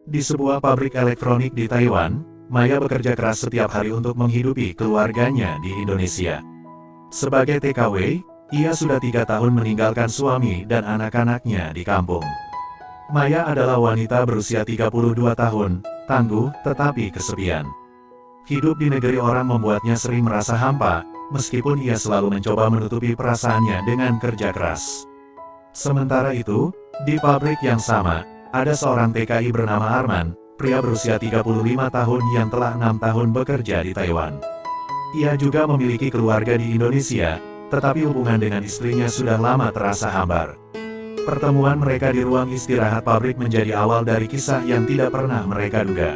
Di sebuah pabrik elektronik di Taiwan, Maya bekerja keras setiap hari untuk menghidupi keluarganya di Indonesia. Sebagai TKW, ia sudah 3 tahun meninggalkan suami dan anak-anaknya di kampung. Maya adalah wanita berusia 32 tahun, tangguh tetapi kesepian. Hidup di negeri orang membuatnya sering merasa hampa, meskipun ia selalu mencoba menutupi perasaannya dengan kerja keras. Sementara itu, di pabrik yang sama, ada seorang TKI bernama Arman, pria berusia 35 tahun yang telah 6 tahun bekerja di Taiwan. Ia juga memiliki keluarga di Indonesia, tetapi hubungan dengan istrinya sudah lama terasa hambar. Pertemuan mereka di ruang istirahat pabrik menjadi awal dari kisah yang tidak pernah mereka duga.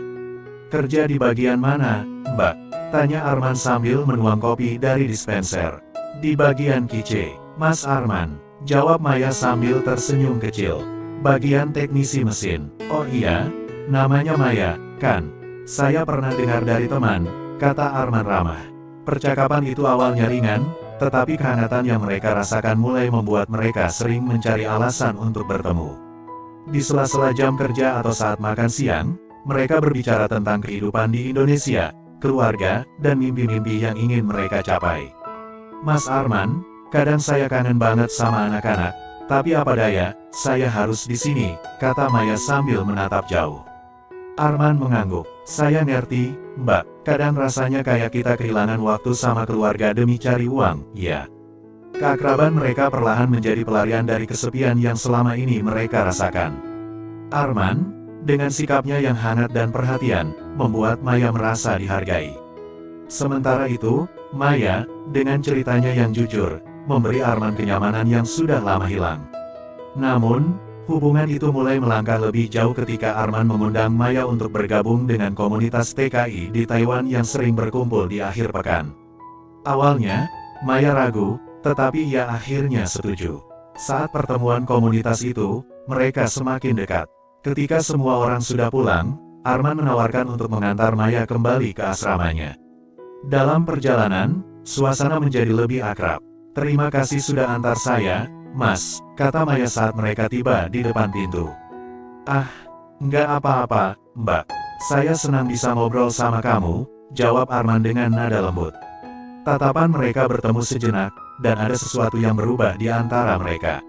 "Kerja di bagian mana, Mbak?" tanya Arman sambil menuang kopi dari dispenser. "Di bagian QC, Mas Arman," jawab Maya sambil tersenyum kecil. "Bagian teknisi mesin." "Oh iya, namanya Maya, kan? Saya pernah dengar dari teman," kata Arman ramah. Percakapan itu awalnya ringan, tetapi kehangatan yang mereka rasakan mulai membuat mereka sering mencari alasan untuk bertemu. Di sela-sela jam kerja atau saat makan siang, mereka berbicara tentang kehidupan di Indonesia, keluarga, dan mimpi-mimpi yang ingin mereka capai. "Mas Arman, kadang saya kangen banget sama anak-anak, tapi apa daya, saya harus di sini," kata Maya sambil menatap jauh. Arman mengangguk. "Saya ngerti, Mbak, kadang rasanya kayak kita kehilangan waktu sama keluarga demi cari uang, ya." Keakraban mereka perlahan menjadi pelarian dari kesepian yang selama ini mereka rasakan. Arman, dengan sikapnya yang hangat dan perhatian, membuat Maya merasa dihargai. Sementara itu, Maya, dengan ceritanya yang jujur, memberi Arman kenyamanan yang sudah lama hilang. Namun, hubungan itu mulai melangkah lebih jauh ketika Arman mengundang Maya untuk bergabung dengan komunitas TKI di Taiwan yang sering berkumpul di akhir pekan. Awalnya, Maya ragu, tetapi ia akhirnya setuju. Saat pertemuan komunitas itu, mereka semakin dekat. Ketika semua orang sudah pulang, Arman menawarkan untuk mengantar Maya kembali ke asramanya. Dalam perjalanan, suasana menjadi lebih akrab. "Terima kasih sudah antar saya, Mas," kata Maya saat mereka tiba di depan pintu. "Ah, nggak apa-apa, Mbak. Saya senang bisa ngobrol sama kamu," jawab Arman dengan nada lembut. Tatapan mereka bertemu sejenak, dan ada sesuatu yang berubah di antara mereka.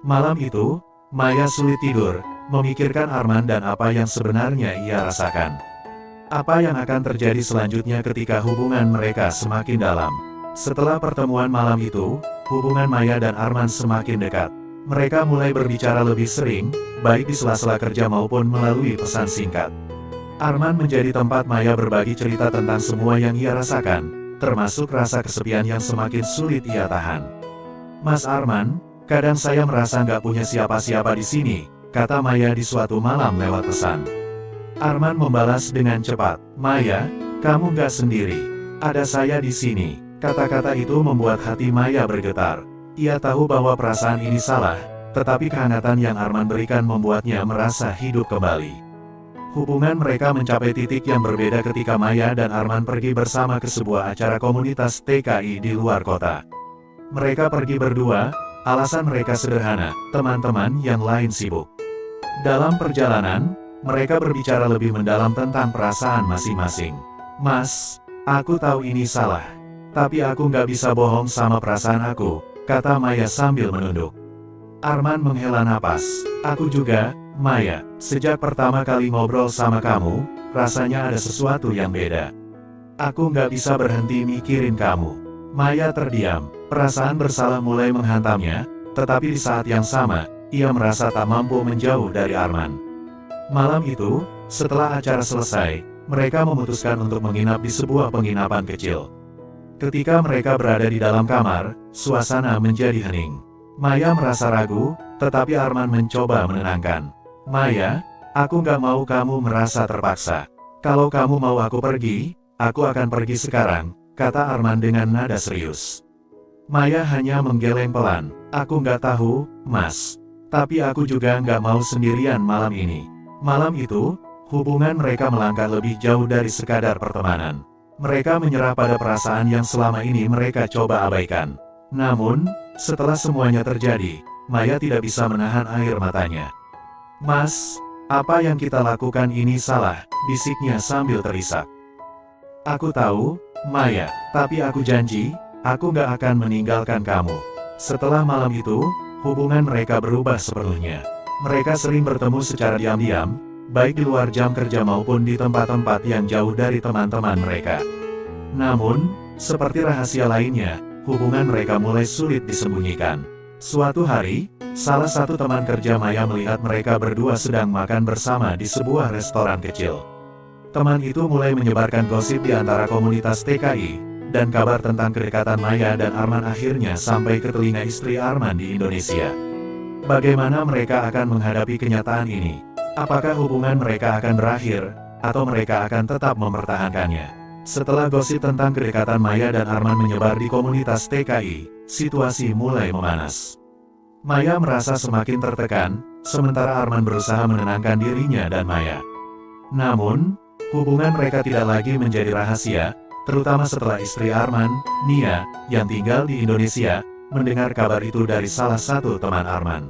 Malam itu, Maya sulit tidur, memikirkan Arman dan apa yang sebenarnya ia rasakan. Apa yang akan terjadi selanjutnya ketika hubungan mereka semakin dalam? Setelah pertemuan malam itu, hubungan Maya dan Arman semakin dekat. Mereka mulai berbicara lebih sering, baik di sela-sela kerja maupun melalui pesan singkat. Arman menjadi tempat Maya berbagi cerita tentang semua yang ia rasakan, termasuk rasa kesepian yang semakin sulit ia tahan. "Mas Arman, kadang saya merasa nggak punya siapa-siapa di sini," kata Maya di suatu malam lewat pesan. Arman membalas dengan cepat, "Maya, kamu nggak sendiri. Ada saya di sini." Kata-kata itu membuat hati Maya bergetar. Ia tahu bahwa perasaan ini salah, tetapi kehangatan yang Arman berikan membuatnya merasa hidup kembali. Hubungan mereka mencapai titik yang berbeda ketika Maya dan Arman pergi bersama ke sebuah acara komunitas TKI di luar kota. Mereka pergi berdua, alasan mereka sederhana, teman-teman yang lain sibuk. Dalam perjalanan, mereka berbicara lebih mendalam tentang perasaan masing-masing. "Mas, aku tahu ini salah. Tapi aku nggak bisa bohong sama perasaan aku," kata Maya sambil menunduk. Arman menghela napas. "Aku juga, Maya. Sejak pertama kali ngobrol sama kamu, rasanya ada sesuatu yang beda. Aku nggak bisa berhenti mikirin kamu." Maya terdiam. Perasaan bersalah mulai menghantamnya, tetapi di saat yang sama, ia merasa tak mampu menjauh dari Arman. Malam itu, setelah acara selesai, mereka memutuskan untuk menginap di sebuah penginapan kecil. Ketika mereka berada di dalam kamar, suasana menjadi hening. Maya merasa ragu, tetapi Arman mencoba menenangkan. "Maya, aku nggak mau kamu merasa terpaksa. Kalau kamu mau aku pergi, aku akan pergi sekarang," kata Arman dengan nada serius. Maya hanya menggeleng pelan. "Aku nggak tahu, Mas. Tapi aku juga nggak mau sendirian malam ini." Malam itu, hubungan mereka melangkah lebih jauh dari sekadar pertemanan. Mereka menyerah pada perasaan yang selama ini mereka coba abaikan. Namun, setelah semuanya terjadi, Maya tidak bisa menahan air matanya. "Mas, Apa yang kita lakukan ini salah, bisiknya sambil terisak. Aku tahu, Maya, tapi aku janji, aku gak akan meninggalkan kamu. Setelah malam itu, hubungan mereka berubah sepenuhnya. Mereka sering bertemu secara diam-diam, baik di luar jam kerja maupun di tempat-tempat yang jauh dari teman-teman mereka. Namun, seperti rahasia lainnya, hubungan mereka mulai sulit disembunyikan. Suatu hari, salah satu teman kerja Maya melihat mereka berdua sedang makan bersama di sebuah restoran kecil. Teman itu mulai menyebarkan gosip di antara komunitas TKI, dan kabar tentang kedekatan Maya dan Arman akhirnya sampai ke telinga istri Arman di Indonesia. Bagaimana mereka akan menghadapi kenyataan ini? Apakah hubungan mereka akan berakhir, atau mereka akan tetap mempertahankannya? Setelah gosip tentang kedekatan Maya dan Arman menyebar di komunitas TKI, situasi mulai memanas. Maya merasa semakin tertekan, sementara Arman berusaha menenangkan dirinya dan Maya. Namun, hubungan mereka tidak lagi menjadi rahasia, terutama setelah istri Arman, Nia, yang tinggal di Indonesia, mendengar kabar itu dari salah satu teman Arman.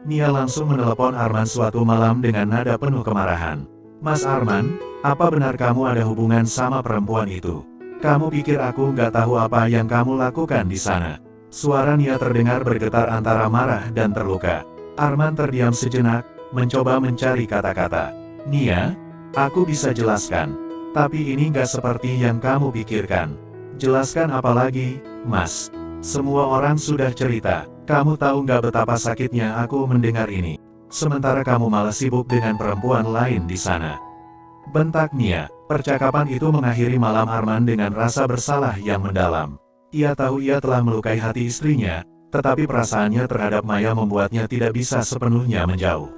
Nia langsung menelepon Arman suatu malam dengan nada penuh kemarahan. "Mas Arman, apa benar kamu ada hubungan sama perempuan itu? Kamu pikir aku nggak tahu apa yang kamu lakukan di sana?" Suara Nia terdengar bergetar antara marah dan terluka. Arman terdiam sejenak, mencoba mencari kata-kata. "Nia, aku bisa jelaskan. Tapi ini nggak seperti yang kamu pikirkan." "Jelaskan apa lagi, Mas? Semua orang sudah cerita. Kamu tahu nggak betapa sakitnya aku mendengar ini. Sementara kamu malah sibuk dengan perempuan lain di sana." Bentak Nia. Percakapan itu mengakhiri malam Arman dengan rasa bersalah yang mendalam. Ia tahu ia telah melukai hati istrinya, tetapi perasaannya terhadap Maya membuatnya tidak bisa sepenuhnya menjauh.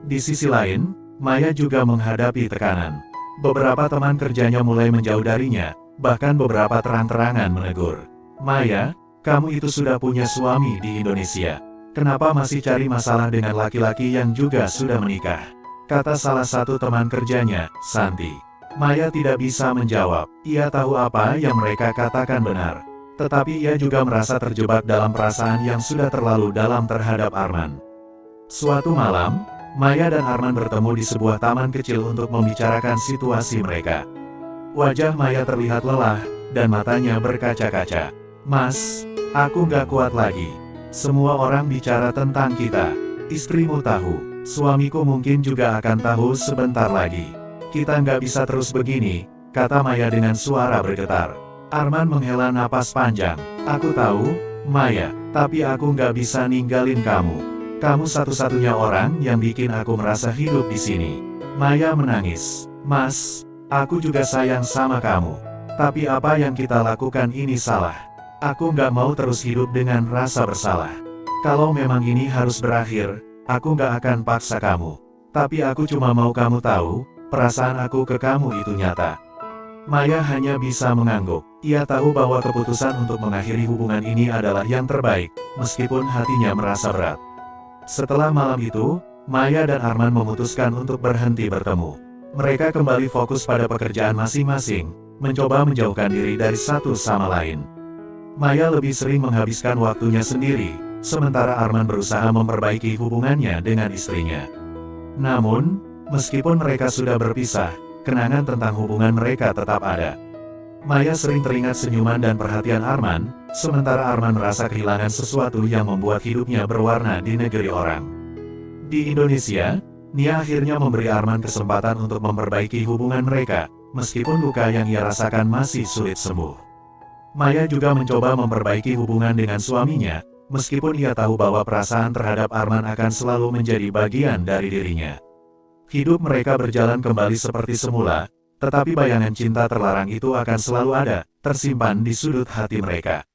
Di sisi lain, Maya juga menghadapi tekanan. Beberapa teman kerjanya mulai menjauh darinya, bahkan beberapa terang-terangan menegur. "Maya, kamu itu sudah punya suami di Indonesia. Kenapa masih cari masalah dengan laki-laki yang juga sudah menikah?" kata salah satu teman kerjanya, Santi. Maya tidak bisa menjawab. Ia tahu apa yang mereka katakan benar. Tetapi ia juga merasa terjebak dalam perasaan yang sudah terlalu dalam terhadap Arman. Suatu malam, Maya dan Arman bertemu di sebuah taman kecil untuk membicarakan situasi mereka. Wajah Maya terlihat lelah, dan matanya berkaca-kaca. "Mas, aku nggak kuat lagi. Semua orang bicara tentang kita. Istrimu tahu. Suamiku mungkin juga akan tahu sebentar lagi. Kita nggak bisa terus begini," kata Maya dengan suara bergetar. Arman menghela napas panjang. "Aku tahu, Maya, tapi aku nggak bisa ninggalin kamu. Kamu satu-satunya orang yang bikin aku merasa hidup di sini." Maya menangis. "Mas, aku juga sayang sama kamu. Tapi apa yang kita lakukan ini salah. Aku nggak mau terus hidup dengan rasa bersalah. Kalau memang ini harus berakhir, aku nggak akan paksa kamu. Tapi aku cuma mau kamu tahu, perasaan aku ke kamu itu nyata." Maya hanya bisa mengangguk. Ia tahu bahwa keputusan untuk mengakhiri hubungan ini adalah yang terbaik, meskipun hatinya merasa berat. Setelah malam itu, Maya dan Arman memutuskan untuk berhenti bertemu. Mereka kembali fokus pada pekerjaan masing-masing, mencoba menjauhkan diri dari satu sama lain. Maya lebih sering menghabiskan waktunya sendiri, sementara Arman berusaha memperbaiki hubungannya dengan istrinya. Namun, meskipun mereka sudah berpisah, kenangan tentang hubungan mereka tetap ada. Maya sering teringat senyuman dan perhatian Arman, sementara Arman merasa kehilangan sesuatu yang membuat hidupnya berwarna di negeri orang. Di Indonesia, Nia akhirnya memberi Arman kesempatan untuk memperbaiki hubungan mereka, meskipun luka yang ia rasakan masih sulit sembuh. Maya juga mencoba memperbaiki hubungan dengan suaminya, meskipun ia tahu bahwa perasaan terhadap Arman akan selalu menjadi bagian dari dirinya. Hidup mereka berjalan kembali seperti semula, tetapi bayangan cinta terlarang itu akan selalu ada, tersimpan di sudut hati mereka.